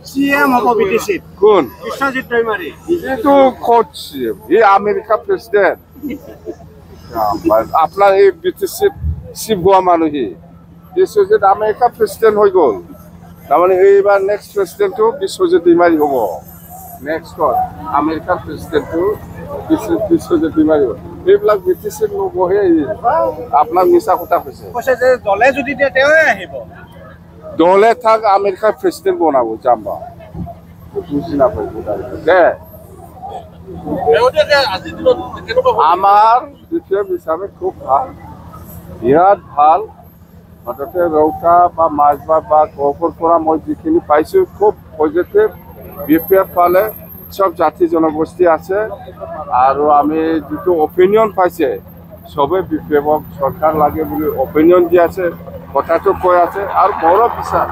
CM হ'ব বিটিচিত কোন বিশ্বজিৎ দৈমাৰী এইটো ক'ত CM এই আমেৰিকা প্ৰেচিডেণ্ট আপোনাৰ এই বিটিচিত চিফ গোৱা মানুহে বিশ্বজিৎ আমেৰিকা প্ৰেচিডেণ্ট হৈ গ'ল তাৰমানে এইবাৰ নেক্সট প্ৰেচিডেণ্টটো বিশ্বজিৎ দৈমাৰী হ'ব নেক্সট আমেৰিকাৰ প্ৰেচিডেণ্টটো বিশ্বজিৎ দৈমাৰী হ'ব এইবিলাক বিটিচিত নবহে আপোনাৰ মিছা কথা কৈছে যে দলে যদি দিয়ে তেওঁৱে আহিব দলে থাক আমেৰিকাৰ প্ৰেচিডেণ্ট বনাব যাম্বা বুজি নাপায় দে আমাৰ বিপিএফ হিচাপে খুব ভাল বিৰাট ভাল মুঠতে ৰৌতা বা মাছবাৰ বা গহপুৰ পৰা মই যিখিনি পাইছোঁ খুব পজিটিভ বিপিএফ পালে চব জাতি জনগোষ্ঠী আছে আৰু আমি যিটো অপিনিয়ন পাইছে চবে বিপিএফক চৰকাৰ লাগে বুলি অপিনিয়ন দি আছে কথাটো কৈ আছে আৰু বৰ বিশ্বাস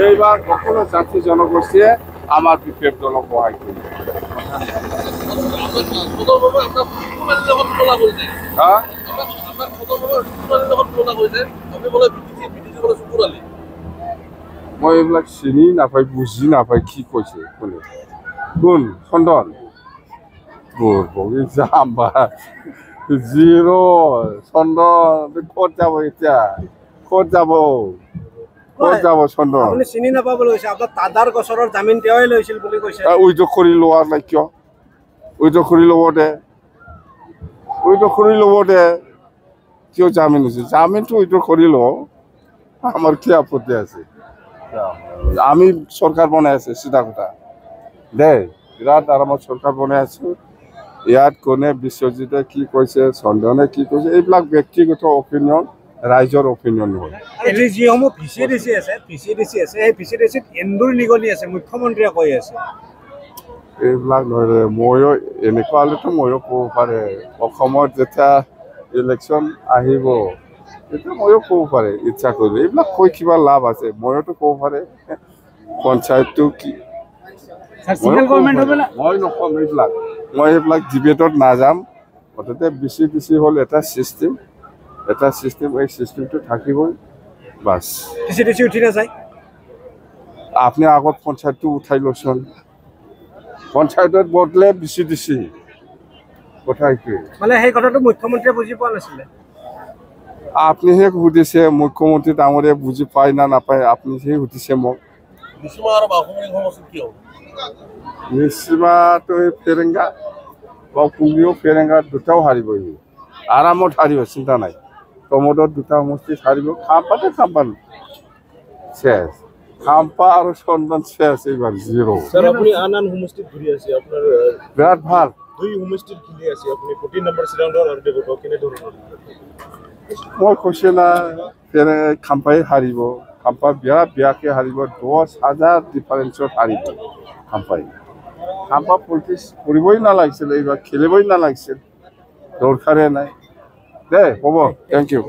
এইবাৰ সকলো জাতি জনগোষ্ঠীয়ে আমাৰ বিপিএফ দলক সহায় কৰিব মই এইবিলাক চিনি নাপাই বুজি নাপাই কি কৈছে কোনে কোন চন্দন যাম বা জিৰ' চন্দন ক'ত যাব এতিয়া ক'ত যাব চন্দন আপুনি চিনি নাপাবলৈ কৈছে আপোনাৰ দাদাৰ গছৰৰ জামিন তেওঁৱে লৈছিল বুলি কৈছে উইড্ৰ কৰি লোৱা নাই কিয় উইড্ৰ কৰি ল'ব দে কিয় জামিন হৈছে জামিনটো উইড্ৰ কৰি লওঁ আমাৰ কি আপত্তি আছে আমি চৰকাৰ বনাই আছে চিধা কথা দেই বিৰাট আৰামত চৰকাৰ বনাই আছোঁ ইয়াত কোনে বিশ্বজিতে কি কৈছে চন্দনে কি কৈছে এইবিলাক ব্যক্তিগত অপিনিয়ন ৰাইজৰ অপিনিয়ন নহয় যিসমূহ ভিচিডিচি আছে সেই ভিচিডিচিত এন্দুৰ নিগনি আছে মুখ্যমন্ত্ৰীয়ে কৈ আছে এইবিলাক নহয় ময়ো এনেকুৱা হ'লেতো ময়ো ক'ব পাৰে অসমত যেতিয়া ইলেকশ্যন আহিব তেতিয়া ময়ো ক'ব পাৰে ইচ্ছা কৰিলে এইবিলাক কৈ কিবা লাভ আছে ময়োতো ক'ব পাৰে পঞ্চায়তটো কি মই নক'ম মই এইবিলাক ডিবেটত নাযাম মুঠতে বিচিডিচি হ'ল এটা চিষ্টেম এই চিষ্টেমটো থাকিবই বাছ ভিচিডিচি উঠি নাযায় আপুনি আগত পঞ্চায়তটো উঠাই লওকচোন পঞ্চায়তত বদলে বিচিডিচি কথা এইটোৱে মানে সেই কথাটো মুখ্যমন্ত্ৰীয়ে বুজি পোৱা নাছিলে আপুনিহে সুধিছে মুখ্যমন্ত্ৰী ডাঙৰীয়ে বুজি পায় না নাপায় আপুনিহে সুধিছে মোক নিশ্চিমাটো ফেৰেংগা বাওকুংগীও ফেৰেংগা দুটাও হাৰিব আৰামত হাৰিব চিন্তা নাই প্ৰমোদত দুটা সমষ্টিত হাৰিব খাম্পা চেছ খাম্পা আৰু চন্দন চেছ এইবাৰ জিৰ' আপুনি আন সমষ্টিত ঘূৰি আছে আপোনাৰ বিৰাট ভাল দুই সমষ্টিত খেলি আছে আপুনি 14 নম্বৰ ৰাউণ্ডৰ আৰু দেখুৱাব কেনেধৰণৰ মই কৈছোঁ না খাম্পাই হাৰিব খাম্পা বিয়াকে হাৰিব 10,000 ডিফাৰেঞ্চত হাৰিব খাম্পা পলিটিক্স কৰিবই নালাগিছিল এইবাৰ খেলিবই নালাগিছিল দৰকাৰে নাই দে হ'ব থেংক ইউ